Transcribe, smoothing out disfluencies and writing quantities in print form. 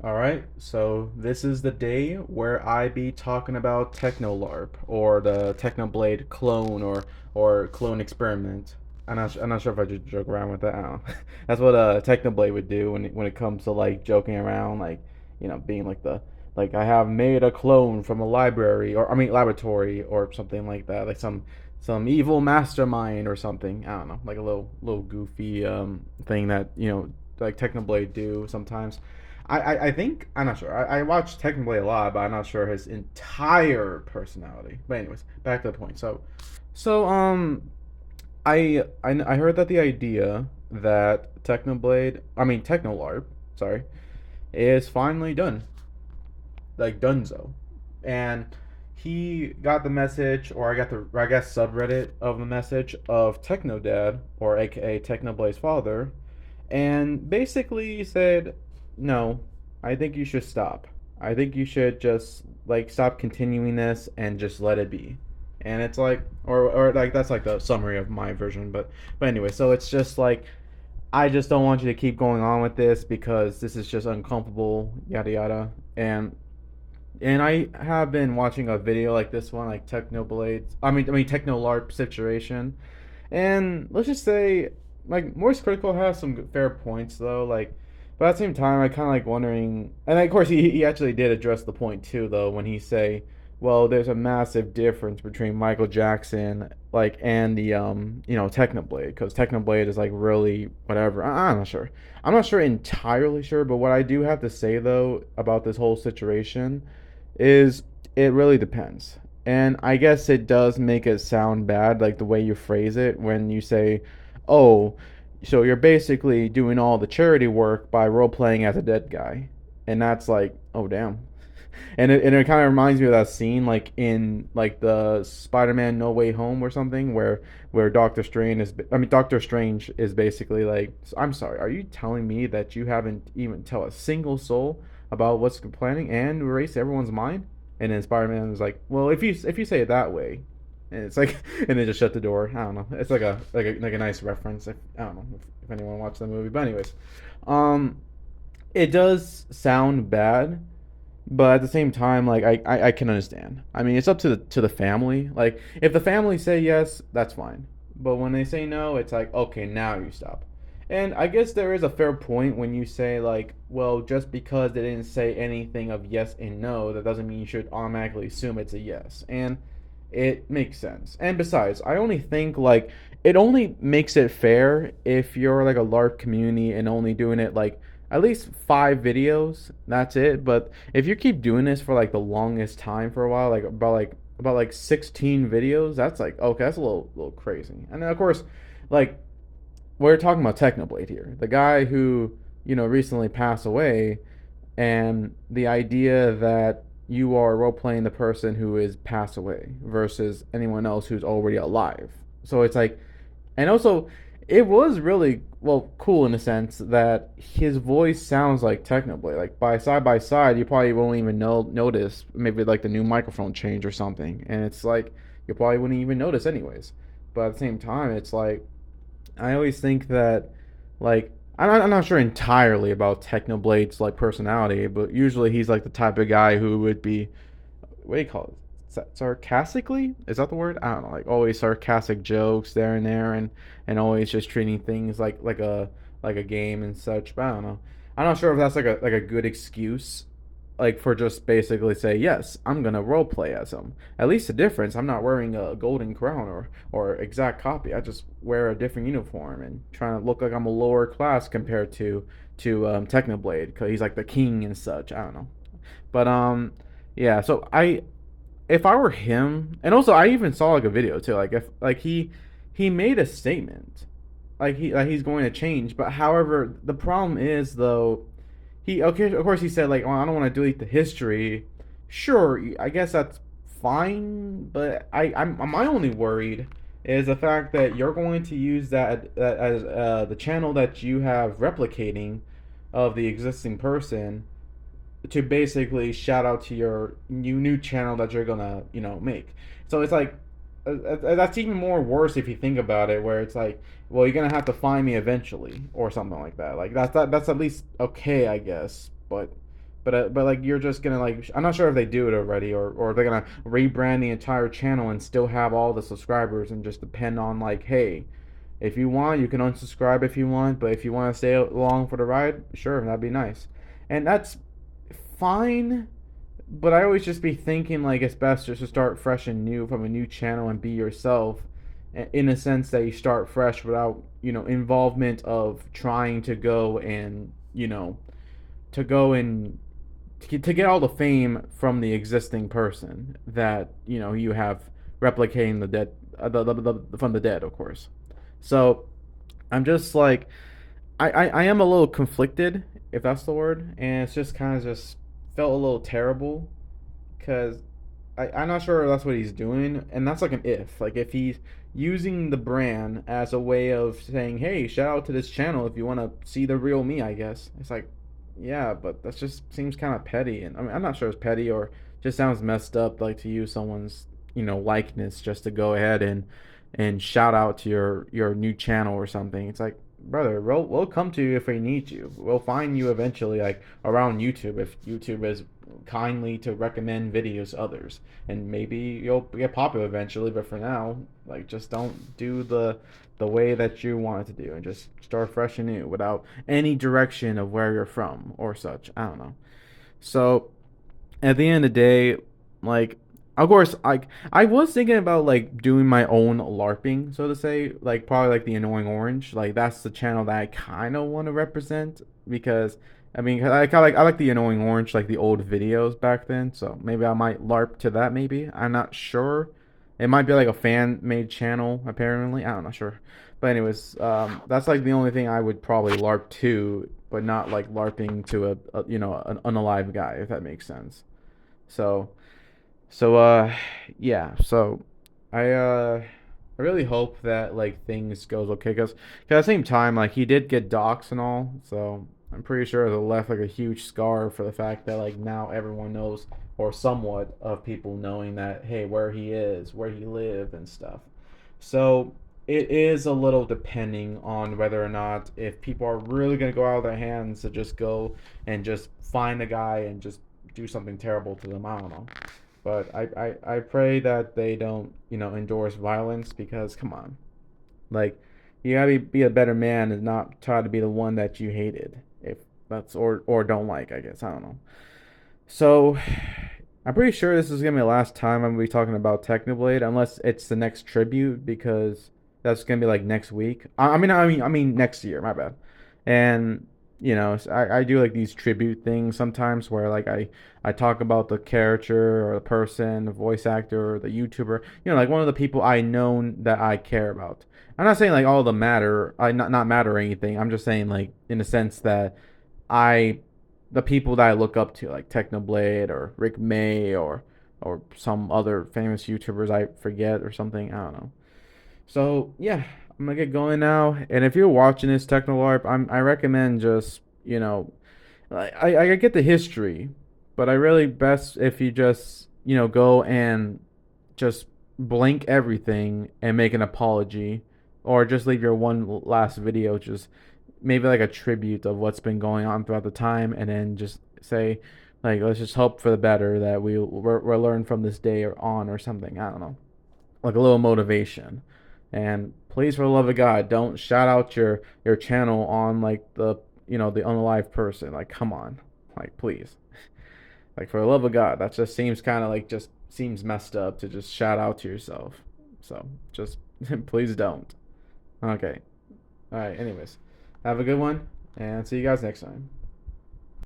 All right, so this is the day where I be talking about Technolarp or the Technoblade clone or clone experiment. I'm not sure if I just joke around with that. I don't know. That's what Technoblade would do when it comes to like joking around, like being like the like I have made a clone from a library or I mean laboratory or something like that, like some evil mastermind or something. I don't know, like a little goofy thing that like Technoblade do sometimes. I think I'm not sure. I watch Technoblade a lot, but I'm not sure his entire personality. But anyways, back to the point. So I heard that the idea that Technolarp, sorry, is finally done, like Dunzo, and he got the message, or I guess subreddit of the message of Technodad, or AKA Technoblade's father, and basically said, "No, I think you should stop. I think you should just like stop continuing this and just let it be." And it's like, or like that's like the summary of my version, but anyway, so it's just like I just don't want you to keep going on with this because this is just uncomfortable, yada yada. And I have been watching a video like this one, like Technoblade. I mean Technolarp situation, and let's just say, like, Morse Critical has some fair points though. Like, but at the same time, I kind of like wondering, and of course he actually did address the point too though when he say, well, there's a massive difference between Michael Jackson like and the Technoblade, because Technoblade is like really whatever. I'm not sure. I'm not sure entirely sure, but what I do have to say though about this whole situation is it really depends. And I guess it does make it sound bad, like the way you phrase it when you say, oh, so you're basically doing all the charity work by role playing as a dead guy. And that's like, oh, damn. And it kind of reminds me of that scene, like in like the Spider-Man No Way Home or something, where Doctor Strange is basically like, I'm sorry, are you telling me that you haven't even tell a single soul about what's planning and erase everyone's mind? And then Spider-Man is like, well, if you say it that way, and it's like, and they just shut the door. I don't know. It's like a nice reference. I don't know if anyone watched the movie, but anyways, um, it does sound bad, but at the same time, like I can understand. I mean, it's up to the family. Like if the family say yes, that's fine. But when they say no, it's like, okay, now you stop. And I guess there is a fair point when you say like, well, just because they didn't say anything of yes and no, that doesn't mean you should automatically assume it's a yes. And it makes sense. And besides, I only think like it only makes it fair if you're like a LARP community and only doing it like at least 5 videos. That's it. But if you keep doing this for like the longest time for a while, like about like 16 videos, that's like okay, that's a little crazy. And then of course, like we're talking about Technoblade here, the guy who recently passed away, and the idea that you are role playing the person who is passed away versus anyone else who's already alive. So it's like, and also, it was really well cool in the sense that his voice sounds like Technoblade. Like by side, you probably won't even notice maybe like the new microphone change or something, and it's like you probably wouldn't even notice anyways. But at the same time, it's like I always think that, like, I'm not sure entirely about Technoblade's like personality, but usually he's like the type of guy who would be, what do you call it? Sarcastically? Is that the word? I don't know. Like always sarcastic jokes there and there, and always just treating things like a game and such. But I don't know. I'm not sure if that's like a good excuse, like for just basically say yes, I'm gonna role play as him. At least the difference, I'm not wearing a golden crown or exact copy. I just wear a different uniform and trying to look like I'm a lower class compared to Technoblade because he's like the king and such. I don't know, but yeah. So if I were him, and also I even saw like a video too, like if like he made a statement, like he's going to change, but however the problem is though he okay of course he said like, well, I don't want to delete the history. Sure, I guess that's fine, but I'm my only worried is the fact that you're going to use that as the channel that you have replicating of the existing person to basically shout out to your new channel that you're gonna make. So it's like that's even more worse if you think about it, where it's like, well, you're gonna have to find me eventually or something like that. Like that's at least okay, I guess. But But like you're just gonna like I'm not sure if they do it already or if they're gonna rebrand the entire channel and still have all the subscribers and just depend on like, hey, if you want you can unsubscribe if you want, but if you want to stay along for the ride, sure, that'd be nice. And that's fine, but I always just be thinking like it's best just to start fresh and new from a new channel and be yourself, in a sense that you start fresh without involvement of trying to go and to go and to get all the fame from the existing person that you have replicating the dead, from the dead, of course. So I'm just like I am a little conflicted, if that's the word, and it's just kind of just felt a little terrible because I'm not sure if that's what he's doing, and that's like an if. Like if he's using the brand as a way of saying, "Hey, shout out to this channel if you want to see the real me," I guess it's like, yeah, but that just seems kind of petty, and I mean, I'm not sure it's petty or just sounds messed up, like to use someone's likeness just to go ahead and shout out to your new channel or something. It's like, brother, we'll come to you if we need you. We'll find you eventually, like around YouTube, if YouTube is kindly to recommend videos to others, and maybe you'll get popular eventually. But for now, like, just don't do the way that you want it to do, and just start fresh and new without any direction of where you're from or such. I don't know. So at the end of the day, like, of course, I was thinking about like doing my own LARPing, so to say, like probably like the Annoying Orange. Like that's the channel that I kind of want to represent because I mean, I like the Annoying Orange, like the old videos back then. So maybe I might LARP to that. Maybe I'm not sure. It might be like a fan made channel. Apparently, I'm not sure. But anyways, that's like the only thing I would probably LARP to, but not like LARPing to an unalive guy, if that makes sense. So so yeah, so I really hope that like things goes okay because at the same time like he did get doxxed and all, so I'm pretty sure it left like a huge scar for the fact that like now everyone knows, or somewhat of people knowing that, hey, where he is, where he live and stuff. So it is a little depending on whether or not, if people are really gonna go out of their hands to just go and just find a guy and just do something terrible to them. I don't know. But I pray that they don't, endorse violence because come on. Like you gotta be a better man and not try to be the one that you hated. If that's or don't like, I guess. I don't know. So I'm pretty sure this is gonna be the last time I'm gonna be talking about Technoblade, unless it's the next tribute, because that's gonna be like next week. I mean next year. My bad. And I do like these tribute things sometimes where like I talk about the character or the person, the voice actor or the YouTuber, like one of the people I know that I care about. I'm not saying like all of them matter. I not matter or anything. I'm just saying like in a sense that I the people that I look up to, like Technoblade or Rick May or some other famous YouTubers I forget or something. I don't know. So yeah, I'm gonna get going now. And if you're watching this Technolarp, I recommend just I get the history, but I really best if you just go and just blank everything and make an apology, or just leave your one last video, just maybe like a tribute of what's been going on throughout the time, and then just say like let's just hope for the better that we're learn from this day or on or something. I don't know, like a little motivation. And please, for the love of God, don't shout out your channel on like the unalive person. Like, come on, like please, like for the love of God, that just seems kind of like just seems messed up to just shout out to yourself. So just please don't. Okay. All right. Anyways, have a good one, and see you guys next time.